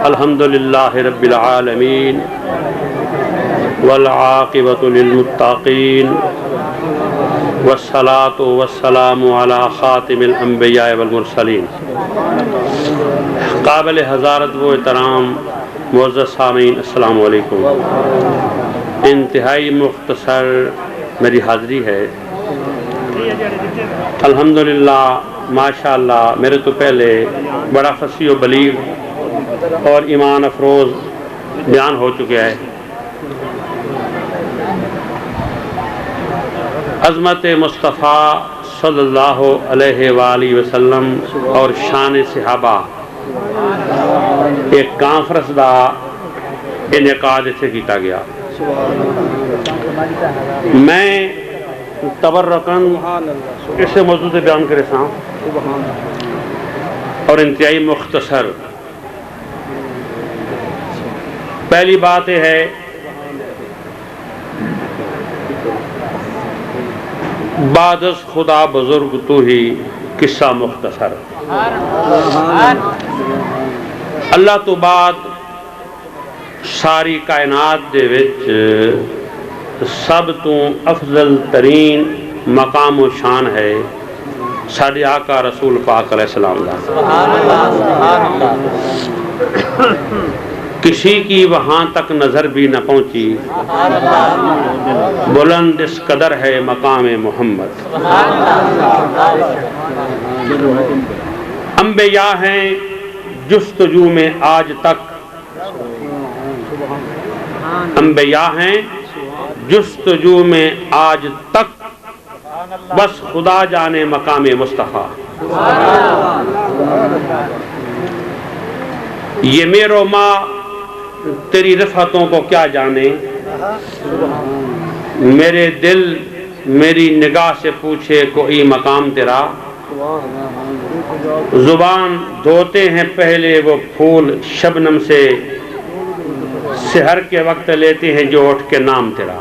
الحمدللہ رب العالمین والعاقبۃ للمتقین والصلاۃ والسلام علی خاتم الانبیاء والمرسلین۔ قابل حضارت و احترام معزز سامعین، السلام علیکم۔ انتہائی مختصر میری حاضری ہے۔ الحمدللہ ماشاءاللہ میرے تو پہلے بڑا فصیح و بلیغ اور ایمان افروز بیان ہو چکا ہے۔ عظمت مصطفیٰ صلی اللہ علیہ وآلہ وسلم اور شان صحابہ ایک کانفرنس دا انعقاد اتنے کیتا گیا۔ میں تبرکن اس موضوع سے بیان کرے سا اور انتہائی مختصر۔ پہلی بات یہ ہے بعد از خدا بزرگ تو ہی قصہ مختصر۔ اللہ تو بعد ساری کائنات دے وچ سب تو افضل ترین مقام و شان ہے ساڈے آقا رسول پاک علیہ السلام دا۔ کسی کی وہاں تک نظر بھی نہ پہنچی، بلند اس قدر ہے مقام محمد۔ انبیاء ہیں جستجو میں آج تک، انبیاء ہیں جستجو میں آج تک، بس خدا جانے مقام مصطفیٰ۔ یہ میرو ماں تیری رفعتوں کو کیا جانے، میرے دل میری نگاہ سے پوچھے کوئی مقام تیرا۔ زبان دھوتے ہیں پہلے وہ پھول شبنم سے، سحر کے وقت لیتے ہیں جو اٹھ کے نام تیرا۔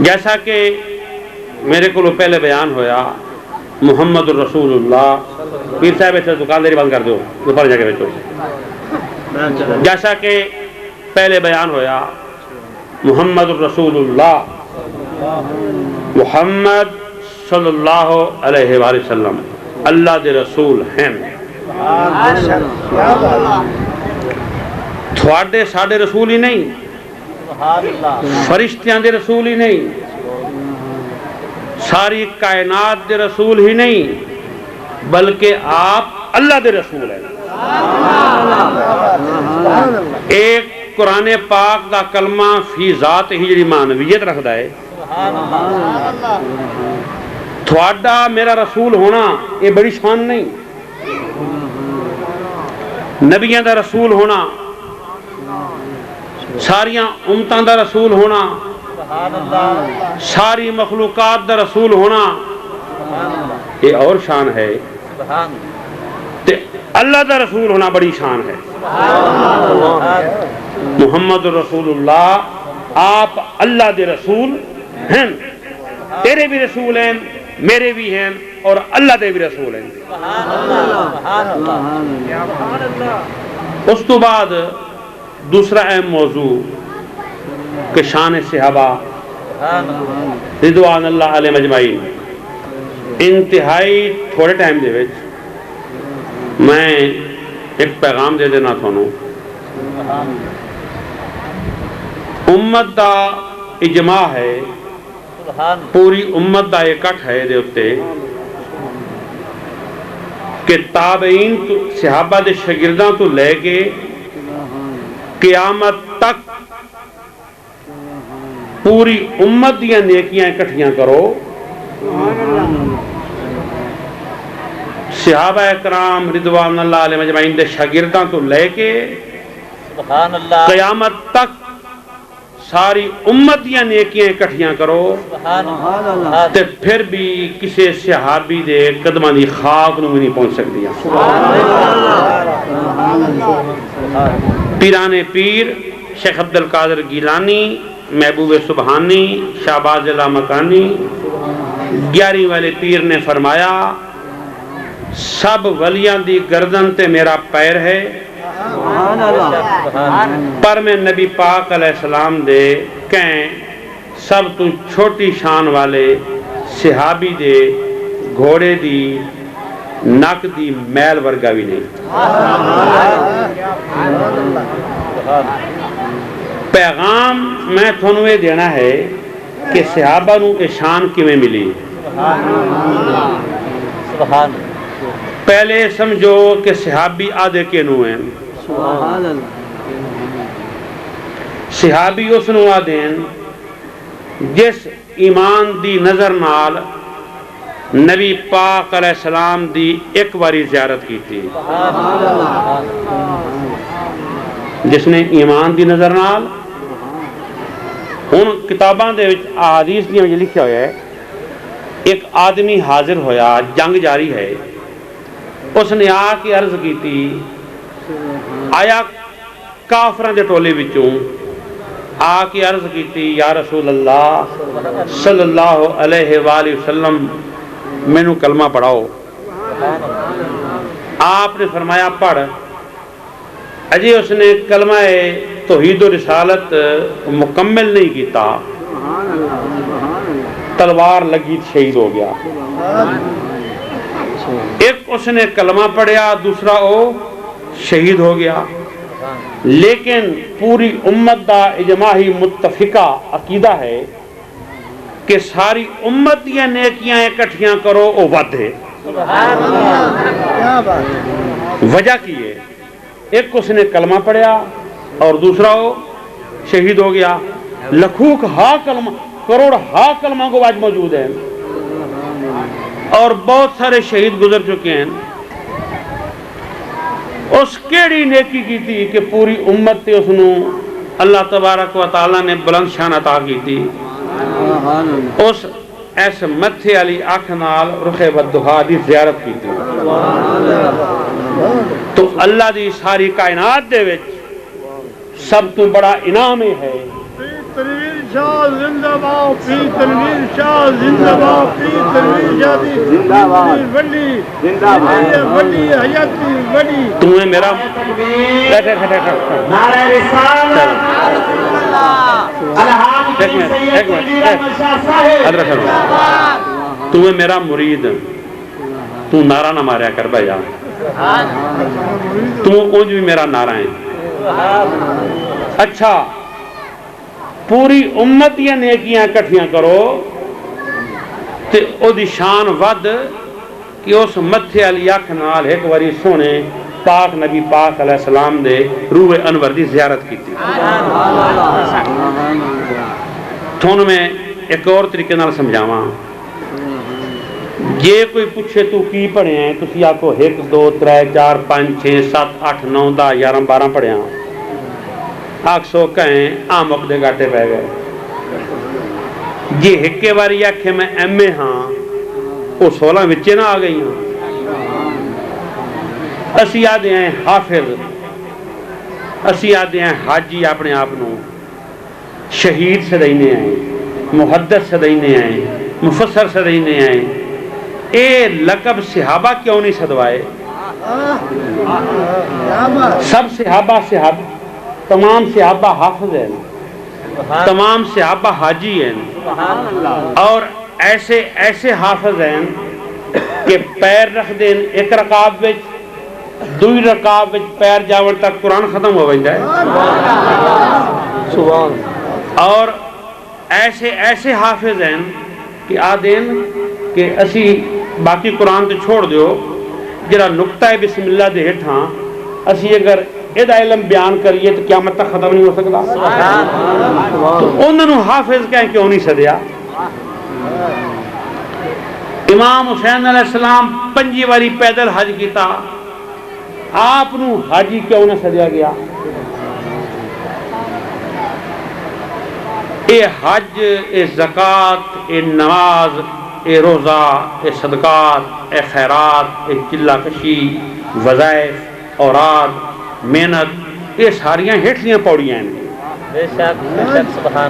جیسا کہ میرے کو پہلے بیان ہویا، محمد الرسول اللہ پیر صاحب ایسے دکانداری بند کر دو دوپہر جا کے بیچو۔ جیسا کہ پہلے بیان ہویا، محمد الرسول اللہ محمد صلی اللہ علیہ وآلہ وسلم اللہ دے رسول ہیں۔ تھوڑے ساڑے رسول ہی نہیں، فرشتیاں دے رسول ہی نہیں، ساری کائنات دے رسول ہی نہیں، بلکہ آپ اللہ دے رسول ہیں۔ ایک قرآن پاک دا کلمہ فی ذات ہی جڑی معنویت رکھدا ہے، تھوڑا میرا رسول ہونا یہ بڑی شان نہیں، نبیوں دا رسول ہونا، ساریاں امتاں دا رسول ہونا، ساری مخلوقات دا رسول ہونا یہ اور شان ہے، تے اللہ دا رسول ہونا بڑی شان ہے۔ محمد رسول اللہ آپ اللہ دے رسول ہیں، تیرے بھی رسول ہیں، میرے بھی ہیں، اور اللہ دے بھی رسول ہیں۔ اس تو بعد دوسرا اہم موضوع کہ شان صحابہ رضوان اللہ علیہ مجمعین۔ انتہائی تھوڑے ٹائم دے وچ میں ایک پیغام دے دینا تھانوں۔ امت دا اجماع ہے، پوری امت دا اکٹھ ہے دے اتے کہ تابعین صحابہ دے شاگرداں تو لے کے قیامت تک پوری امت دیاں نیکیاں اکٹھیاں کرو۔ صحابہ اکرام رضوان اللہ علیہ مجمعین دے شاگرداں تو لے کے قیامت تک ساری امت دیاں نیکیاں اکٹھیاں کرو، تے پھر بھی کسی صحابی دے قدماں دی خاک نو نہیں پہنچ سکدیاں۔ پیران پیر شیخ عبدالقادر گیلانی، محبوب سبحانی، شہباز اللہ مکانی، 11 والے پیر نے فرمایا سب ولیاں دی گردن تے میرا پیر ہے، پر میں نبی پاک علیہ السلام دے کہیں سب تو چھوٹی شان والے صحابی دے گھوڑے دی نک دی میل ورگا بھی نہیں۔ پیغام میں تھانوں یہ دینا ہے کہ صحابہ نو اے شان کیویں ملی۔ پہلے سمجھو کہ صحابی آدھے کے نو ہیں، صحابی اس نو آدھیں جس ایمان دی نظر نال نبی پاک علیہ السلام دی ایک باری زیارت کی تھی، جس نے ایمان دی نظر نال ہن کتاباں دے وچ احادیث دی وچ لکھیا ہویا ہے ایک آدمی حاضر ہویا، جنگ جاری ہے، اس نے آ کے عرض کی تھی آیا کافراں دے ٹولے وچوں آ کے عرض کی تھی یا رسول اللہ صلی اللہ علیہ وآلہ وسلم مینوں کلمہ پڑھاؤ۔ آپ نے فرمایا پڑھ۔ اجے اس نے کلمہ توحید و رسالت مکمل نہیں کیتا، تلوار لگی شہید ہو گیا۔ ایک اس نے کلمہ پڑھیا، دوسرا وہ شہید ہو گیا۔ لیکن پوری امت دا اجماعی متفقہ عقیدہ ہے کہ ساری امت دیا نیکیاں اکٹھیاں کرو او ود ہے۔ وجہ کی ہے؟ ایک اس نے کلمہ پڑھیا اور دوسرا وہ شہید ہو گیا۔ لکھوک ہا کلمہ، کروڑ ہا کلمہ کو آج موجود ہیں اور بہت سارے شہید گزر چکے ہیں۔ اس کیڑی نیکی کی تھی کہ پوری امت تے اس نو اللہ تبارک و تعالیٰ نے بلند شان عطا کی تھی۔ اس ایس متھے علی آنکھ نال رخ بددہا دی زیارت کی تھی۔ تو اللہ دی ساری کائنات دے وچ سب تو بڑا انعام ہے تنویر شاہ زندہ باد، پی تنویر شاہ زندہ باد، پی تنویر شاہ زندہ باد، ولی زندہ باد، ولی حیاتی ولی۔ تمہیں میرا نعرہ رسالت الحاج سید مدینہ شاہ صاحب، تمہیں میرا مرید، تو نعرہ نہ ماریا کر بھائی، تم اونج بھی میرا نعرہ ہے۔ اچھا پوری امت یا نیکیاں کٹھیاں کرو تے او دی شان ود کہ اس متھے علی اکھ نال ایک واری سونے پاک نبی پاک علیہ السلام دے روح انور دی زیارت کی تھی۔ تھون میں ایک اور طریقے نال سمجھاواں، جے کوئی پوچھے تو کی پڑھے ہیں، تسی آکو 1 2 3 4 5 6 7 8 9 10 11 12 پڑھے ہیں، آکھ سو کہیں آمک دے گاٹے پہ گئے۔ جی ہکے باری آکھے میں ایم اے ہاں، وہ 16 وچے نہ آ گئی ہاں۔ اسی آدھے ہیں حافظ، اسی آدھے ہیں حاجی، اپنے آپنوں شہید سے دینے آئیں، محدث سے دینے آئیں، مفسر سے دینے آئیں۔ اے لقب صحابہ کیوں نہیں صدوائے؟ سب صحابہ تمام صحابہ حافظ ہیں، تمام صحابہ حاجی ہیں، اور ایسے ایسے حافظ ہیں کہ پیر رکھ دیں ایک رکعت وچ، دوئی رکعت وچ پیر جاور تک قرآن ختم ہو جائے، اور ایسے ایسے حافظ ہیں کہ آدھیں کہ اسی باقی قرآن تے چھوڑ دیو، جرا نقطہ بسم اللہ دے ہٹھاں اسی اگر یہ علم بیان کریے تو قیامت تک ختم نہیں ہو سکتا۔ تو انہوں حافظ کہیں کیوں نہیں سدیا؟ امام حسین علیہ السلام 5 واری پیدل حج کیتا، آپ نو حاجی کیوں نہ سدیا گیا؟ اے حج، اے زکاة، اے نماز، اے روزہ، اے صدقات، اے خیرات، اے چلہ کشی، وظائف، اوراد، محنت، یہ ساریاں ہٹلیاں پوڑیاں ہیں۔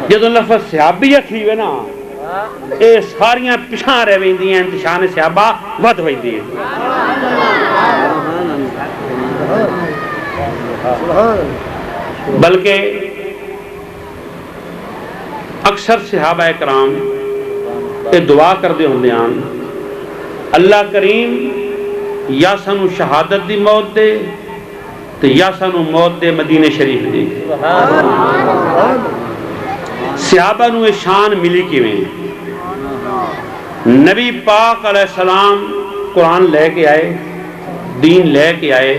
جدو لفظ صحابی اکھی ہوئے نا، اے ساریاں پچھاں رہ ویندیاں تے شان صحابہ ود ویندی ہے. بلکہ اکثر صحابہ کرام یہ دعا کردے ہوندے ہیں اللہ کریم یا سانو شہادت دی موت دے تے یا سانو موت دے مدینہ شریف دی. صحابہ نو یہ شان ملی کیویں؟ نبی پاک علیہ السلام قرآن لے کے آئے، دین لے کے آئے،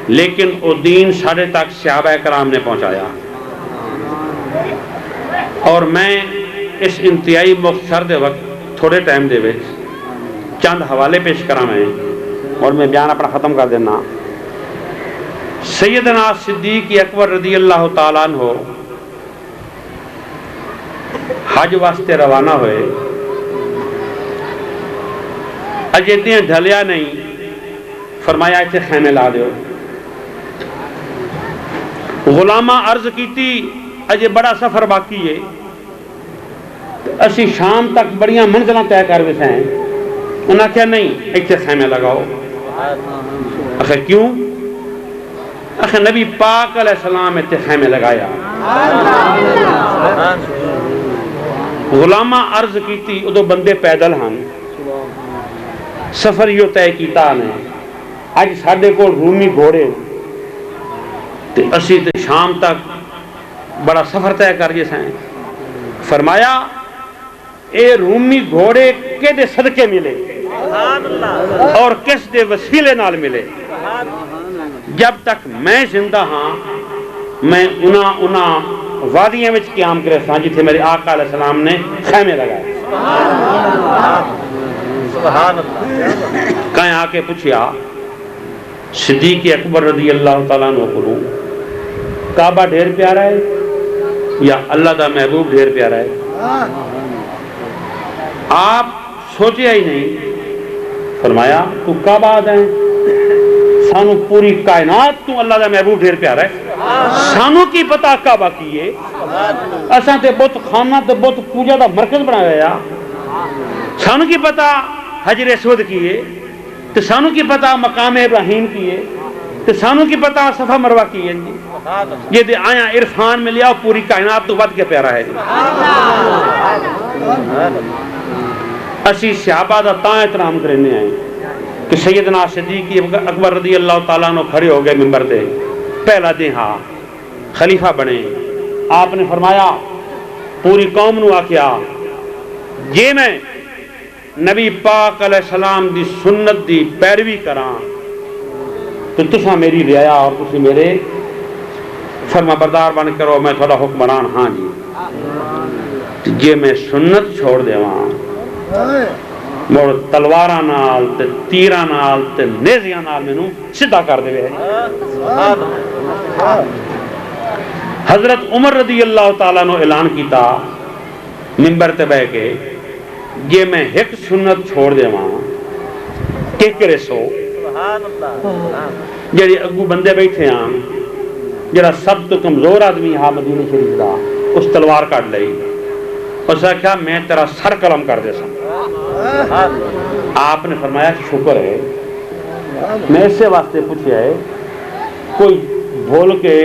لیکن وہ دین ساڑھے تک صحابہ کرام نے پہنچایا. اور میں اس انتہائی مختصر دے وقت تھوڑے ٹائم دے وچ چند حوالے پیش کراں میں اور میں بیان اپنا ختم کر دینا. سیدنا صدیق اکبر رضی اللہ تعالیٰ عنہ حج واسطے روانہ ہوئے. اجے دین ڈھلیا نہیں، فرمایا ایتھے خیمے لا دیو. غلامہ عرض کیتی اجے بڑا سفر باقی ہے، اسی شام تک بڑیاں منزلاں طے کر ویسے ہیں. انہاں کہا نہیں ایتھے خیمے لگاؤ. آخر کیوں؟ آخر نبی پاک علیہ السلام ایتھے خیمے لگایا. غلامہ عرض کیتی ادو بندے پیدل ہن، سفر یوں طے کیتا نے اج ساڈے کول رومی گھوڑے تے اسی تے شام تک بڑا سفر طے کر جیسے ہیں. فرمایا اے رومی گھوڑے کے دے صدقے ملے اور کس دے وسیلے نال ملے؟ جب تک میں زندہ ہاں میں انہاں وادیاں وچ قیام کرے ساں جتھے میرے آقا علیہ السلام نے خیمے لگائے. کہیں آ کے پوچھیا صدیق اکبر رضی اللہ تعالیٰ عنہ کو کعبہ ڈھیر پیارا ہے یا اللہ دا محبوب ڈھیر پیارا ہے؟ آپ سوچے ہی نہیں. فرمایا تو کعبہ آدھا ہے، سانو پوری کائنات تو اللہ دا محبوب ڈھیر پیارا ہے. سانو کی پتا کعبہ کی ہے؟ اساں تے بت خانہ تے بت پوجا دا مرکز بنا گیا. سانو کی پتا حجر اسود کی ہے تے سانو کی پتا مقام ابراہیم کی ہے تے سانو کی پتا صفا مروہ کی ہے. یہ دے آیا عرفان میں لیا پوری کائنات تو ود کے پیارا ہے. اسی صحابہ دا تاں احترام کرنے آئے کہ سیدنا صدیق اکبر رضی اللہ تعالیٰ عنہ کھڑے ہو گئے منبر دے، پہلا دن ہاں خلیفہ بنے. آپ نے فرمایا پوری قوم نو آکھیا جے میں نبی پاک علیہ السلام دی سنت دی پیروی کراں تو تساں میری رعایا اور تسی میرے فرما بردار بن کرو، میں تھوڑا حکمران ہاں جی. جے میں سنت چھوڑ دیواں مڑ تلواراں نال تے تیراں نال تے نیزیاں نال مینوں سیدھا کر دے. حضرت عمر رضی اللہ تعالیٰ عنہ اعلان کیتا منبر تے بیٹھ کے جے میں ایک سنت چھوڑ دیواں کہ کرے سو. جڑے اگو بندے بیٹھے ہیں جڑا سب تو کمزور آدمی ہاں مدینہ شریف دا اس تلوار کٹ لئی. اس نے کہا میں تیرا سر قلم کر دے سا. آپ نے فرمایا شکر ہے. میں اسے واسطے پوچھا ہے کوئی بھول کے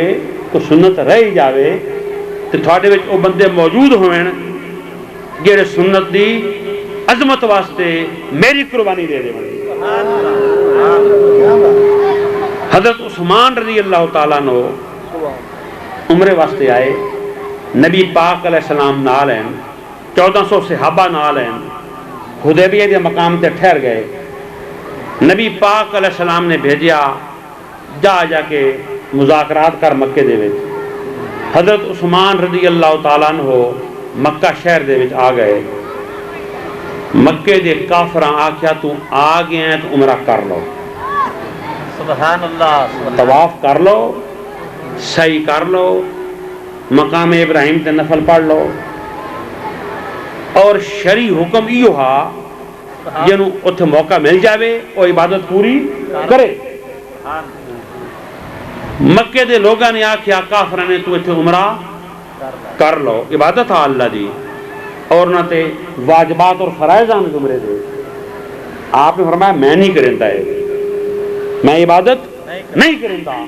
تو سنت رہ جاوے تو تھوڑے وچ او بندے موجود ہوئے جڑے سنت دی عظمت واسطے میری قربانی دے دے. حضرت عثمان رضی اللہ تعالیٰ عنہ عمرے واسطے آئے، نبی پاک علیہ السلام نال ہیں، 1400 صحابہ نال ہیں، حدیبیہ دے مقام تے ٹھہر گئے. نبی پاک علیہ السلام نے بھیجیا جا کے مذاکرات کر مکے دے وچ. حضرت عثمان رضی اللہ تعالیٰ عنہ مکہ شہر دے وچ آ گئے. مکے دے کافراں آکھیا تو آ گئے ہیں تو عمرہ کر لو، سبحان اللہ، طواف کر لو، سعی کر لو، مقام ابراہیم تے نفل پڑھ لو. اور شرعی حکم ایو ہا جنوں اتھے موقع مل جاوے او عبادت پوری کرے. مکے دے لوگاں نے آکھیا کافراں نے تو اتھے عمرہ کر لو، عبادت ہے اللہ دی. اور نہ تے واجبات اور فرائض آن زمرے دے. آپ نے فرمایا میں نہیں کرتا ہے, میں عبادت نہیں کرتا.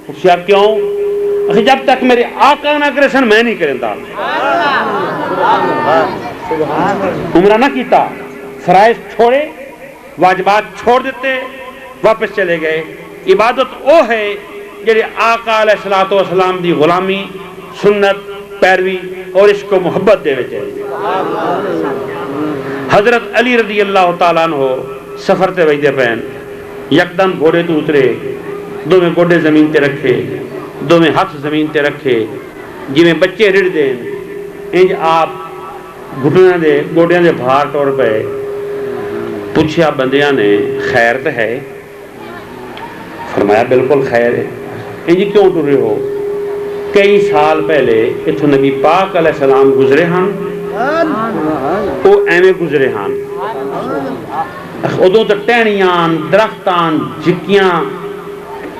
پوچھا کیوں؟ جب تک میرے آقا نہ کرے سن میں نہیں کرتا. عمرہ نہ کیتا, فرائض چھوڑے, واجبات چھوڑ دیتے, واپس چلے گئے. عبادت وہ ہے جڑے آقا علیہ الصلوۃ والسلام دی غلامی, سنت, پیروی اور اس کو محبت دے وچ ہے. حضرت علی رضی اللہ تعالیٰ عنہ سفر تے وجدے پین, یکدم گھوڑے تو اترے, دوویں گوڈے زمین تے رکھے, دوویں ہاتھ زمین تے رکھے, جویں بچے رڑ دین انج آپ گھٹنیاں دے گوڈیاں دے بھار ٹور پئے. پوچھیا بندیاں نے خیر تے ہے؟ فرمایا بالکل خیر ہے. انج کیوں ٹرے ہو؟ کئی سال پہلے اتھوں نبی پاک علیہ السلام گزرے ہن, وہ ایویں گزرے ہن. ادوں تے ٹہنیاں, درختاں, جھکیاں,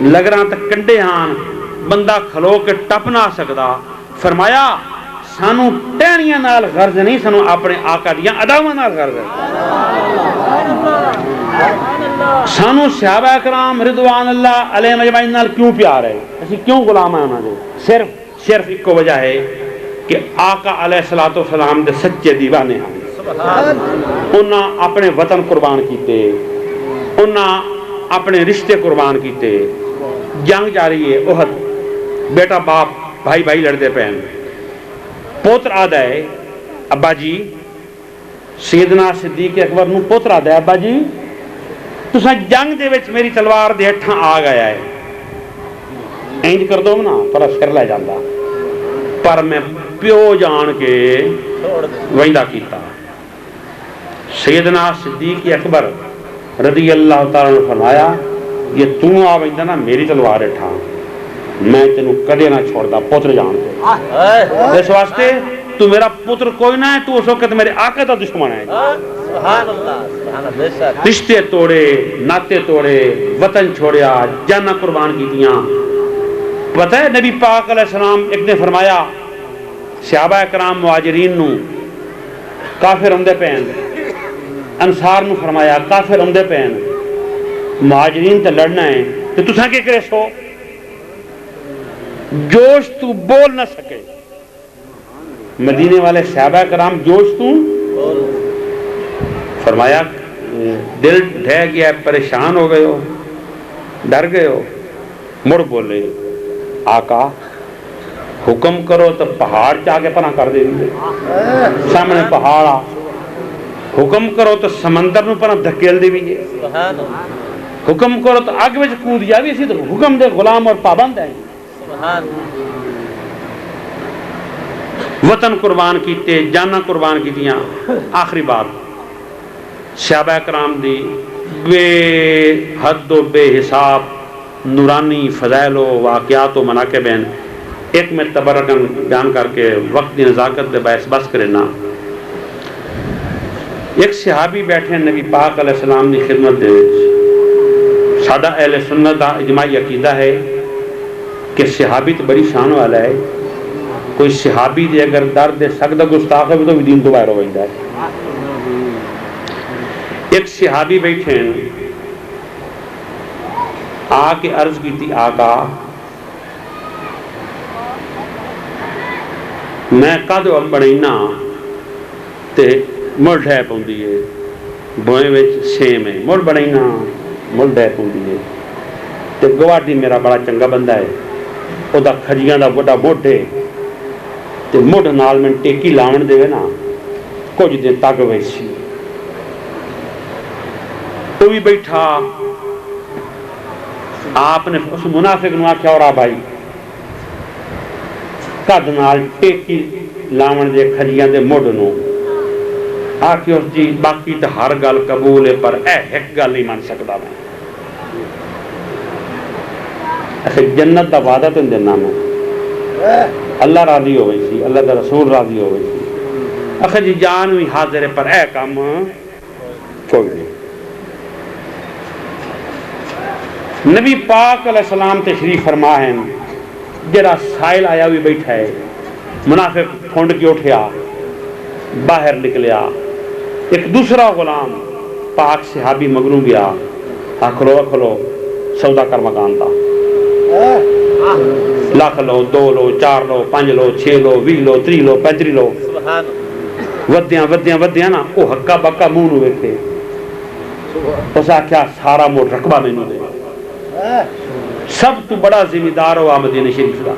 لگراں تے کنڈے ہن, بندہ کھلو کے ٹپ نہ سکدا. فرمایا سانو ٹہنیاں نال غرض نہیں, سانو اپنے آقا دیاں اداواں نال غرض ہے. سانو صحابہ کرام رضوان اللہ علیہ مجمعین نال کیوں پیار ہے؟ اسی کیوں غلام ہیں انہاں دے؟ صرف ایک وجہ ہے کہ آقا علیہ الصلوۃ والسلام دے سچے دیوانے ہیں. انہاں اپنے وطن قربان کیتے, انہاں اپنے رشتے قربان کیتے. جنگ جاری ہے احد, بیٹا باپ بھائی بھائی لڑتے پین. پوتر آدھا ہے ابا جی, سیدنا صدیق اکبر نو پوتر آدھا ہے ابا جی تساں جنگ دے وچ میری تلوار دے ہٹھاں آ گیا ہے, اینج کر دو نا پر سر لے جاندا, پر میں پیو جان کے ویندا کیتا. سیدنا صدیق اکبر رضی اللہ تعالیٰ نے فرمایا یہ تو آ ویندا نا میری تلوار ہٹھاں, میں تینوں کدے نہ چھوڑدا پتر جان کے. اس واسطے تو میرا پتر کوئی نہ ہے, تو اس وقت میرے آقا دا دشمن ہے. سبحان اللہ. رشتے توڑے, ناطے توڑے, وطن چھوڑیا, جاناں قربان کیتیاں. پتہ ہے نبی پاک علیہ السلام ایک نے فرمایا صحابہ کرام مہاجرین نو کافر ہوندے پین, انصار نو فرمایا کافر ہوندے پین, مہاجرین تے لڑنا ہے تو تساں کی کرے سو؟ جوش تو بول نہ سکے. مدینے والے صحابہ کرام جوش تو فرمایا دل ڈھہ گیا, پریشان ہو گئے ہو, ڈر گئے ہو. مڑ بولے آقا حکم کرو تو پہاڑ چاہ کے پناہ کر دے دیے, سامنے پہاڑ آ. حکم کرو تو سمندر نو پناہ دھکیل دے دیے. حکم کرو تو آگ وچ کود جا بھی, اسی تو حکم دے غلام اور پابند ہیں. وطن قربان کیتے, جانا قربان کیتیاں. آخری بات صحابہ کرام دی بے حد و بے حساب نورانی فضائل و واقعات و مناقب ہیں. ایک میں تبرکن بیان کر کے وقت دی نزاکت دے باعث بس کرنا. ایک صحابی بیٹھے نبی پاک علیہ السلام دی خدمت دے. سادہ اہل سنت دا اجماعی عقیدہ ہے کہ صحابی تو بڑی شان والا ہے. کوئی صحابی دے اگر درد سکتا گستاخ ہے تو بھی دین تو باہر ہو جاتا ہے. ایک صحابی بیٹھے آ کے عرض کی تھی آقا میں کد بڑینا تے مڑ ڈھے پوندی ہے, بوئیں وچ سیم ہے, مڑ بڑینا مڑ ڈھے پوندی ہے. تے گواڈی میرا بڑا چنگا بندہ ہے, او دا کھجیاں دا بڑا مڈ ہے, تے مڈ نال میں ٹیکی لاون دے نا کچھ دن تک ویسی. وہ بھی بیٹھا, آپ نے اس منافق نو آکھیا اور آ بھائی کد نال ٹیکی لاون دے کھجیاں دے مڈ نو آکھیا جی باقی تے ہر گل قبول ہے پر اے ایک گل نہیں من سکدا میں. ایسے جنت دا وعدہ تو دینا میں, اللہ راضی ہوئی سی, اللہ دا رسول راضی ہوئی سی. آخر جی جان بھی حاضر ہے پر اے کام چھوڑ دے. نبی پاک علیہ السلام تشریف فرما ہے, جڑا سائل آیا بھی بیٹھا ہے, منافق پھونڈ کے اٹھیا باہر نکلیا، ایک دوسرا غلام پاک صحابی مگروں گیا، کھلو سودا کر مکان دا، لاکھ لو، 2 لو، 4 لو، 5 لو، 6 لو، 20 لو، 30 لو، 35 لو، ودیاں نا وہ ہکا بکا منہ نو ویکھے، اس آخیا سارا موڑ رقبہ مینوں دے، سب تو بڑا ذمہ ہوا مدینہ شریف دا،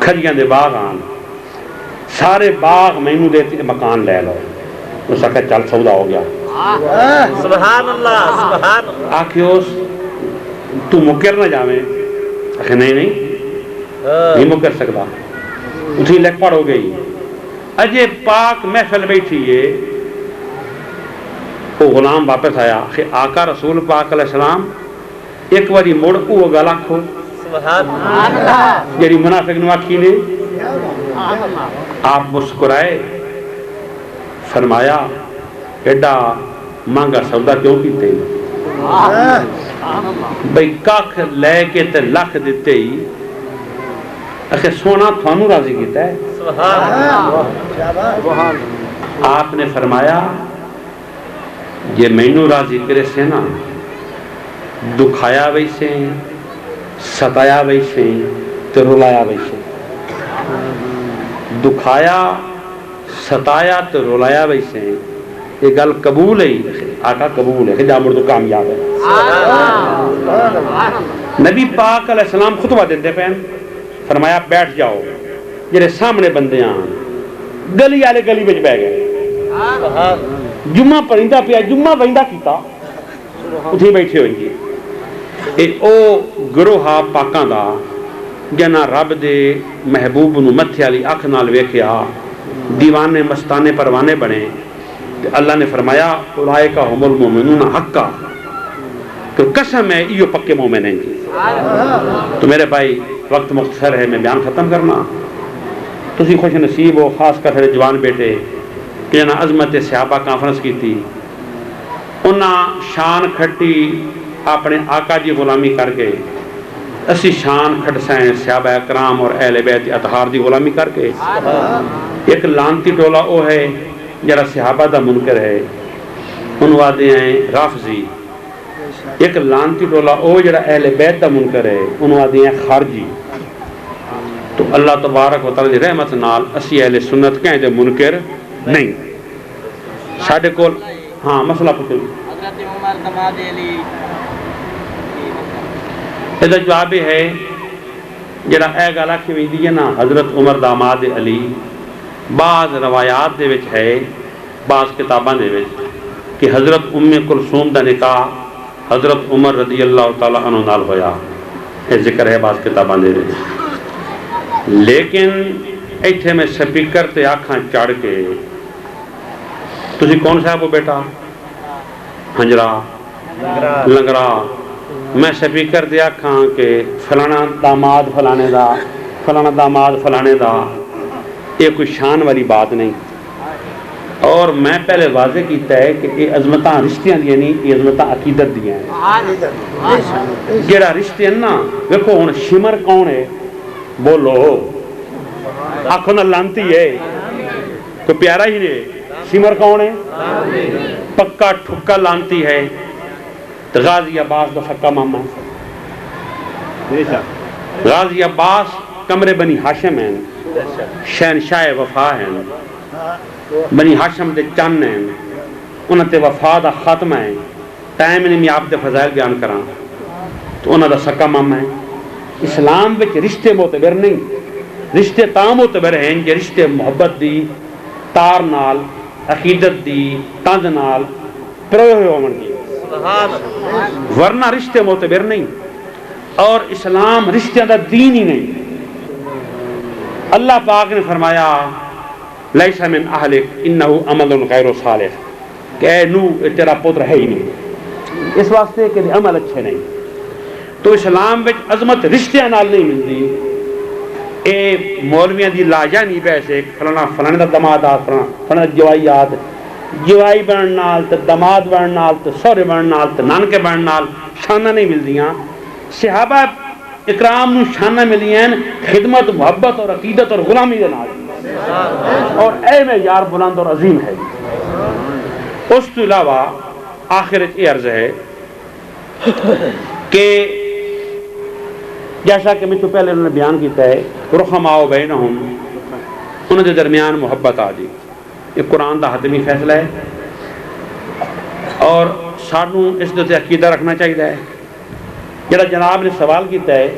کھجیاں دے باغ آن، سارے باغ مینوں دے تے مکان لے لو، اس آخیا چل سودا ہو گیا۔ سبحان اللہ سبحان اللہ۔ آخیوس تو مکر نہ جاویں، آخر نہیں مکر سکتا، اسی لکھ پڑ ہو گئی۔ اجے پاک محفل بیٹھی ہے، وہ غلام واپس آیا کہ آقا رسول پاک علیہ السلام ایک باری مڑ وہ گل آکھو سبحان اللہ جڑی منافق نو آکھی نے۔ آپ مسکرائے، فرمایا ایڈا مانگا سودا کیوں کیتے بھئی کاکھ لے کے تے لکھ دیتے ہی، اکھے سونا تھانو راضی کیتا ہے۔ آپ نے فرمایا یہ مینو راضی کرے سے نا، دکھایا ویسے ستایا ویسے تو رلایا ویسے، دکھایا ستایا تو رلایا ویسے، یہ گل قبول ہے؟ آقا قبول ہے کہ جامر تو کامیاب ہے۔ نبی پاک علیہ السلام خطبہ دیتے پہن، فرمایا بیٹھ جاؤ، جڑے سامنے بندے آن، گلی والے گلی بچ بہ گئے، جمعہ پڑھیندا پیا، جمعہ ویندا کیتا، اتھی بیٹھے ہوئے گی۔ اے او گروہ پاکاں دا جنا رب دے محبوب نو متھے والی اکھ نال ویکھیا، دیوانے مستانے پروانے بنے، اللہ نے فرمایا اولئک ھم المؤمنون حقا، تو قسم ہے یہ پکے مومن ہیں جی۔ تو میرے بھائی وقت مختصر ہے، میں بیان ختم کرنا، تسی خوش نصیب ہو، خاص کر تھے جوان بیٹے کہ جنا عظمت صحابہ کانفرنس کی تھی، انہاں شان کھٹی اپنے آقا جی غلامی کر کے، اسی شان کھٹ سائیں صحابہ کرام اور اہل بیت اطہار دی غلامی کر کے۔ ایک لانتی ٹولہ او ہے جڑا صحابہ دا منکر ہے، انہوں آدھے ہیں رافضی، ایک لانتی ٹولہ او جڑا اہل بیت دا منکر ہے، انہوں آدھے ہیں خارجی۔ تو اللہ تبارک و تعالی دی رحمت نال اسی اہل سنت کہیں دے منکر نہیں۔ ساڈے کول ہاں مسئلہ پوچھو، حضرت عمر دماد علی، یہ جواب ہے جڑا اے گل آکھی ویندی ہے نا حضرت عمر داماد علی، بعض روایات دے وچ ہے، بعض کتاباں دے وچ کہ حضرت ام کلثوم دا نکاح حضرت عمر رضی اللہ تعالی عنہ نال ہویا، یہ ذکر ہے بعض کتاباں دے وچ۔ لیکن ایتھے میں سپیکر تے آکھاں چڑھ کے، تسی کون صاحب ہو بیٹا؟ ہنجرا لنگرا، میں سپیکر تے آکھاں کہ فلانا داماد فلانے دا، فلانا داماد فلانے دا، یہ کوئی شان والی بات نہیں۔ اور میں پہلے واضح کیتا ہے کہ یہ عظمتاں رشتیاں دیا نہیں، یہ عظمتاں عقیدت دیا ہیں۔ جڑا رشتے ہیں نا، دیکھو ہن شمر کون ہے؟ بولو، آنکھوں نہ لانتی ہے، کوئی پیارا ہی نہیں۔ شمر کون ہے؟ پکا ٹھکا لانتی ہے، غازی عباس دا سکا ماما ہے۔ غازی عباس کمرے بنی ہاشم ہیں، شہنشاہ وفا ہیں، بنی ہاشم دے چن ہیں، انہاں تے وفا دا ختم ہے۔ ٹائم نہیں میں آپ دے فضائل بیان کراں تو انہاں دا سکا ماما ہے۔ اسلام وچ رشتے معتبر نہیں، رشتے تاں معتبر ہیں کہ رشتے محبت دی تار نال، عقیدت دی تنز نال پروئے ہوئے ہون گے، ورنہ رشتے معتبر نہیں۔ اور اسلام رشتہ دا دین ہی نہیں۔ اللہ پاک نے فرمایا لیس من اہلک انہو عمل غیر صالح، کہ اے نوح تیرا پتر ہے ہی نہیں، اس واسطے کہ عمل اچھے نہیں۔ تو اسلام وچ عظمت رشتہ نال نہیں ملتی، اے مولویاں دی لاجا نہیں پیسے فلانا فلانے دا دماد آ، فلانا جوائی آد، جوائی بنن نال تے دماد بنن نال تے سہرے بنن نال تے نانکے بنن نال شاناں نہیں ملدیاں۔ صحابہ اکرام نو شاناں ملیاں خدمت محبت اور عقیدت اور غلامی دے نال۔ اور اے معیار بلند اور عظیم ہے. اس تو علاوہ آخر یہ عرض ہے کہ جیسا کہ میں تو پہلے انہوں نے بیان کیتا ہے رحماء بینہم انہوں کے درمیان محبت آ جی. یہ قرآن دا حتمی فیصلہ ہے اور سانوں اس دے عقیدہ رکھنا چاہیے ہے. جڑا جناب نے سوال کیتا ہے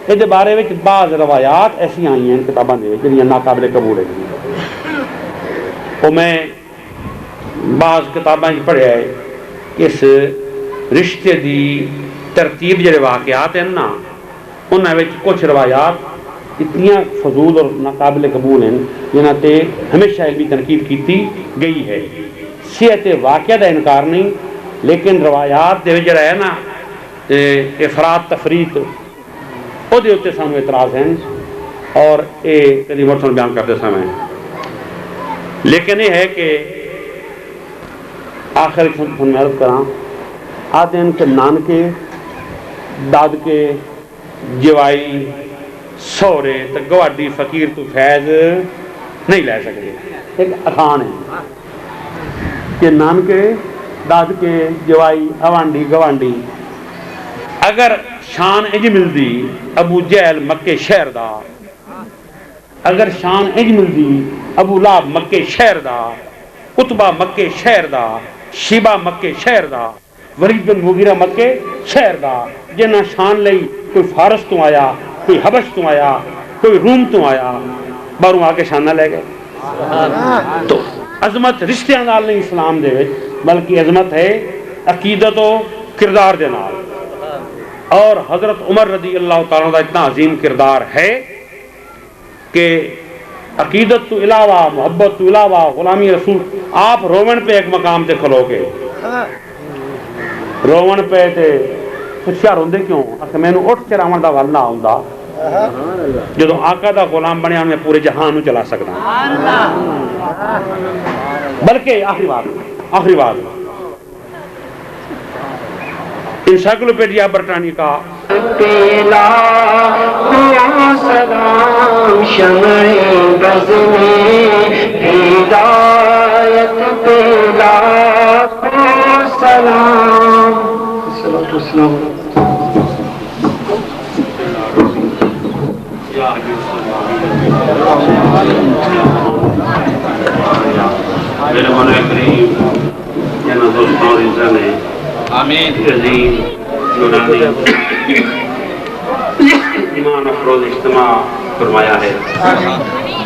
یہ بارے میں بعض روایات ایسی آئی ہیں کتاباں دے جڑیاں ناقابل قبول ہیں. وہ میں بعض کتاباں پڑھیا ہے کہ اس رشتے دی ترتیب جڑے واقعات ہیں نا انہاں وچ کچھ روایات اتنی فضول اور ناقابل قبول ہیں جنہاں تے ہمیشہ علمی تنقید کیتی گئی ہے. صحت واقعہ دا انکار نہیں لیکن روایات دے وچ جڑا ہے نا افراد تفریط وہ دے اتنے سانو اعتراض ہیں اور یہ کدی مرسل بیان کرتے سمے. لیکن یہ ہے کہ آخر محنت کراں آتے ہیں کہ نانکے دادکے جوائی سورے تو گواڈی فقیر تو فیض نہیں لے سکتے. ایک اخان ہے کہ نانکے دادکے جوائی اوانڈی گوانڈی اگر شان انج ملدی ابو جہل مکے شہر دا اگر شان انج ملدی ابو لہب مکے شہر دا عتبہ مکے شہر دا شیبہ مکے شہر دا ولید بن مغیرہ مکے شہر دا جنہ شان لئی کوئی فارس تو آیا کوئی حبش تو آیا کوئی روم تو آیا باروں آ کے شان نہ لے گئے. تو عظمت رشتے نال نہیں اسلام دے وچ بلکہ عظمت ہے عقیدت و کردار دے نال. اور حضرت عمر رضی اللہ تعالیٰ کا اتنا عظیم کردار ہے کہ عقیدت تو علاوہ محبت تو علاوہ غلامی رسول آپ روون پہ ایک مقام تے کھلو گے روون پہ تے خوشیاں روندے کیوں کہ میں نے اٹھ چراون دا ول نہ ہوندا جدو آقا دا غلام بنیا میں پورے جہان نو چلا سکدا. بلکہ آخری بات انسائکلوپیڈیا برٹانیکا پیلا سلام شمع بز میں ہدایت پیلا سلام میرے مولا کریم جناب دوستوں انسان ہے آمین عظیم نورانی ایمان افروز اجتماع فرمایا ہے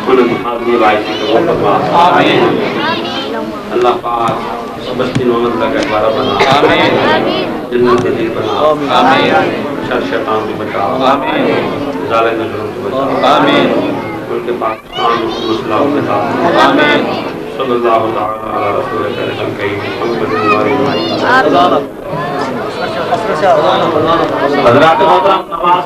انہوں نے حاضری بائی سے قبول فرما آمین. اللہ پاک بستی محمد کا گہوارہ بنا آمین جنت نذیر بنا آمین شر شیطان سے بچا آمین ظالم جرم سے بچا آمین ملک پاکستان مسلح کے ساتھ آمین صلی اللہ علیہ رسول کریم محمد حضرات محترم نماز